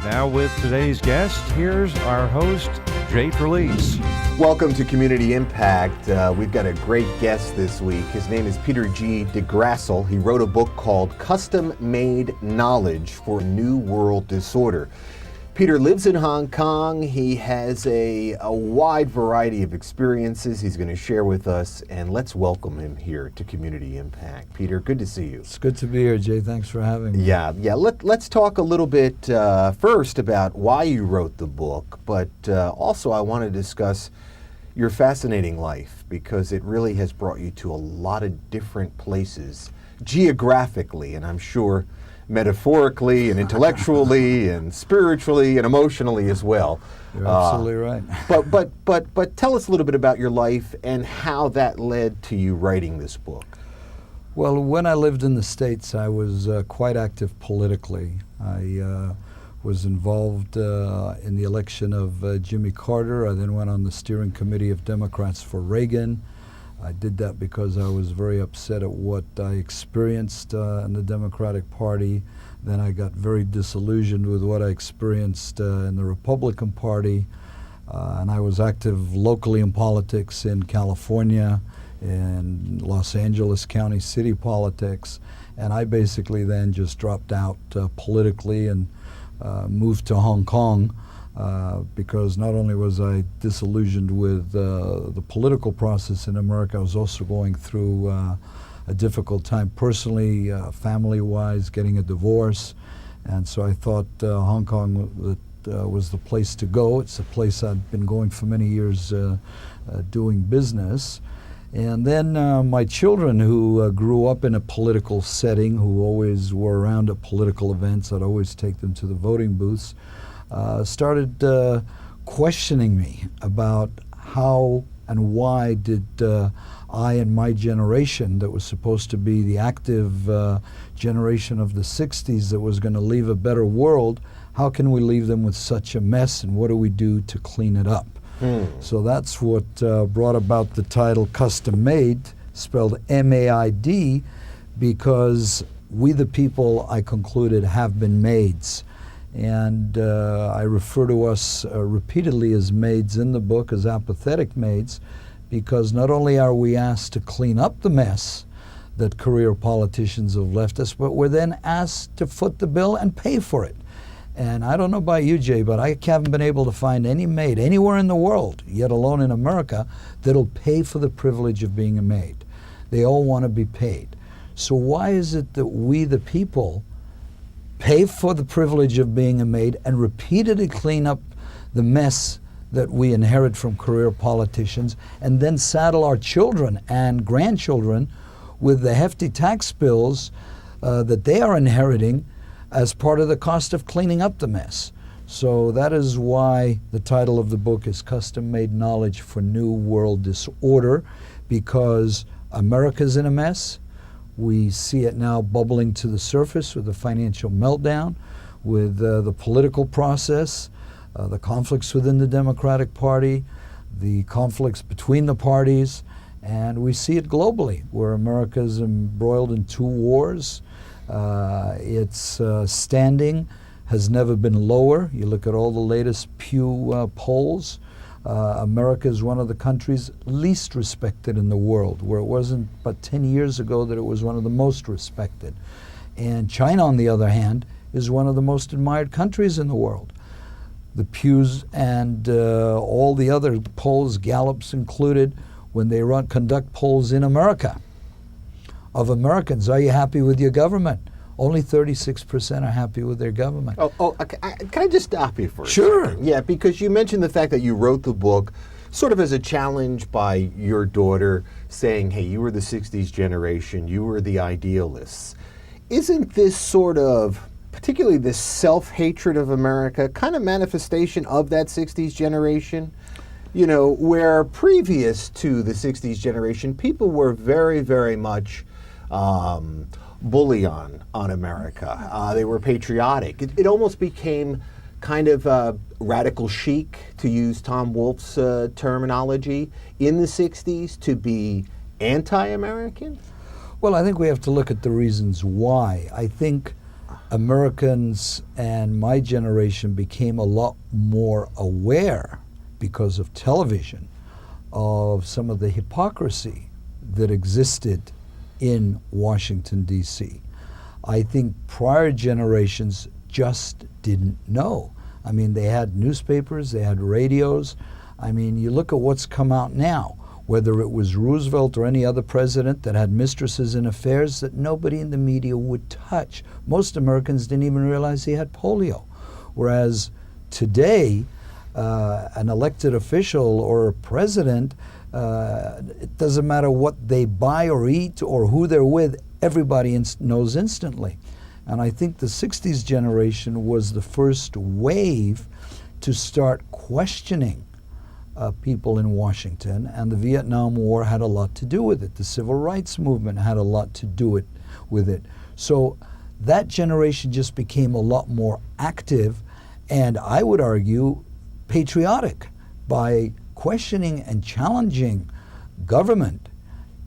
Now with today's guest, here's our host, Jay Trelease. Welcome to Community Impact. We've got a great guest this week. His name is Peter G. DeGrassel. He wrote a book called Custom Made Knowledge for New World Disorder. Peter lives in Hong Kong. He has a wide variety of experiences he's going to share with us, and let's welcome him here to Community Impact. Peter, good to see you. It's good to be here, Jay. Thanks for having me. Yeah. Let's talk a little bit first about why you wrote the book, but also I want to discuss your fascinating life, because it really has brought you to a lot of different places geographically, and I'm sure metaphorically and intellectually and spiritually and emotionally as well. You're absolutely right. But tell us a little bit about your life and how that led to you writing this book. Well, when I lived in the States, I was quite active politically. I was involved in the election of Jimmy Carter. I then went on the steering committee of Democrats for Reagan. I did that because I was very upset at what I experienced in the Democratic Party. Then I got very disillusioned with what I experienced in the Republican Party. And I was active locally in politics in California, in Los Angeles County city politics. And I basically then just dropped out politically and moved to Hong Kong. Because not only was I disillusioned with the political process in America, I was also going through a difficult time personally, family-wise, getting a divorce. And so I thought Hong Kong was the place to go. It's a place I'd been going for many years doing business. And then my children, who grew up in a political setting, who always were around at political events, I'd always take them to the voting booths, started questioning me about how and why did I and my generation, that was supposed to be the active generation of the 60s that was going to leave a better world, how can we leave them with such a mess, and what do we do to clean it up? So that's what brought about the title Custom Made, spelled M-A-I-D, because we the people, I concluded, have been maids. And I refer to us repeatedly as maids in the book, as apathetic maids, because not only are we asked to clean up the mess that career politicians have left us, but we're then asked to foot the bill and pay for it. And I don't know about you, Jay, but I haven't been able to find any maid anywhere in the world, yet alone in America, that'll pay for the privilege of being a maid. They all want to be paid. So why is it that we, the people, pay for the privilege of being a maid and repeatedly clean up the mess that we inherit from career politicians, and then saddle our children and grandchildren with the hefty tax bills that they are inheriting as part of the cost of cleaning up the mess? So that is why the title of the book is Custom Made Knowledge for New World Disorder, because America's in a mess. We see it now bubbling to the surface with the financial meltdown, with the political process, the conflicts within the Democratic Party, the conflicts between the parties, and we see it globally, where America's embroiled in two wars. Its standing has never been lower. You look at all the latest Pew polls. America is one of the countries least respected in the world, where it wasn't but 10 years ago that it was one of the most respected. And China, on the other hand, is one of the most admired countries in the world. The Pews and all the other polls, Gallup's included, when they conduct polls in America of Americans, are you happy with your government? Only 36% are happy with their government. Okay. Can I just stop you for a Sure. second? Yeah, because you mentioned the fact that you wrote the book sort of as a challenge by your daughter, saying, hey, you were the 60s generation, you were the idealists. Isn't this sort of, particularly this self-hatred of America, kind of manifestation of that 60s generation? You know, where previous to the 60s generation, people were very, very much bully on America. They were patriotic. It almost became kind of radical chic, to use Tom Wolfe's terminology, in the 60s to be anti-American? Well, I think we have to look at the reasons why. I think Americans and my generation became a lot more aware because of television of some of the hypocrisy that existed in Washington, D.C. I think prior generations just didn't know. I mean, they had newspapers, they had radios. I mean, you look at what's come out now, whether it was Roosevelt or any other president that had mistresses in affairs that nobody in the media would touch. Most Americans didn't even realize he had polio. Whereas today, an elected official or a president, it doesn't matter what they buy or eat or who they're with, everybody knows instantly. And I think the 60s generation was the first wave to start questioning people in Washington, and the Vietnam War had a lot to do with it. The Civil Rights Movement had a lot to do with it. So that generation just became a lot more active, and I would argue patriotic, by questioning and challenging government.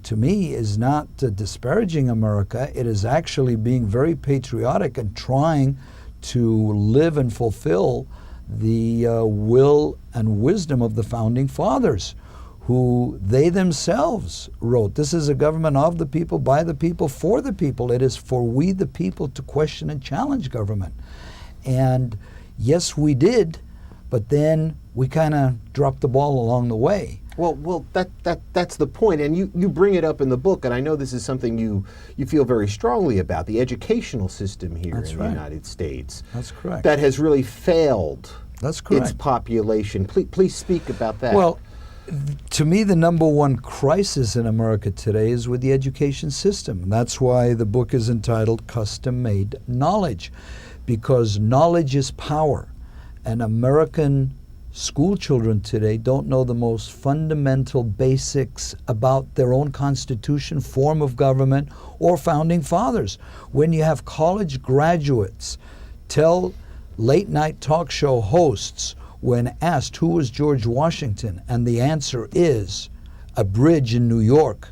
To me, is not disparaging America. It is actually being very patriotic and trying to live and fulfill the will and wisdom of the founding fathers, who they themselves wrote. This is a government of the people, by the people, for the people. It is for we the people to question and challenge government. And yes, we did, but then we kind of dropped the ball along the way. Well, that's the point, and you bring it up in the book, and I know this is something you feel very strongly about, the educational system here That's in right. the United States. That's correct. That has really failed That's correct. its population. Please speak about that. Well, to me, the number one crisis in America today is with the education system. That's why the book is entitled Custom-Made Knowledge, because knowledge is power, and American school children today don't know the most fundamental basics about their own constitution, form of government, or founding fathers. When you have college graduates tell late night talk show hosts, when asked who was George Washington, and the answer is a bridge in New York,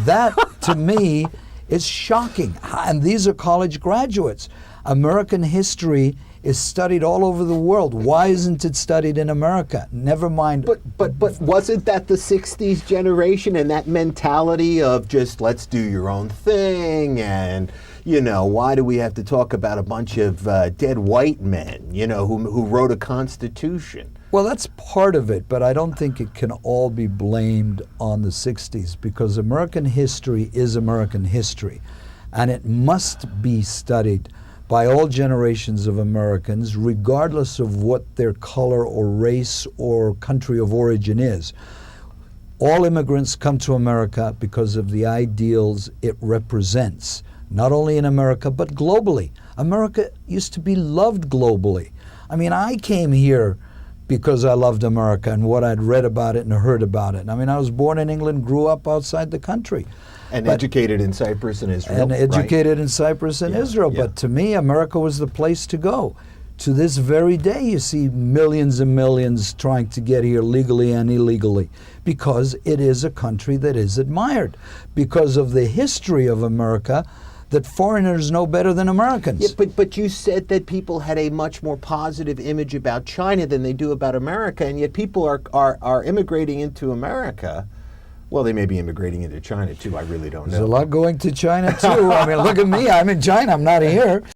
that to me is shocking. And these are college graduates. American history is studied all over the world. Why isn't it studied in America? Never mind. But wasn't that the 60s generation and that mentality of just let's do your own thing, and why do we have to talk about a bunch of dead white men, who wrote a constitution? Well, that's part of it, but I don't think it can all be blamed on the 60s, because American history is American history, and it must be studied by all generations of Americans, regardless of what their color or race or country of origin is. All immigrants come to America because of the ideals it represents, not only in America, but globally. America used to be loved globally. I mean, I came here because I loved America and what I'd read about it and heard about it. I mean, I was born in England, grew up outside the country. And educated in Cyprus and Israel. And educated in Cyprus and Israel. Yeah. But to me, America was the place to go. To this very day, you see millions and millions trying to get here legally and illegally, because it is a country that is admired, because of the history of America that foreigners know better than Americans. Yeah, but you said that people had a much more positive image about China than they do about America, and yet people are immigrating into America. Well, they may be immigrating into China too. I really don't know. There's a lot going to China too. I mean, look at me. I'm in China. I'm not here.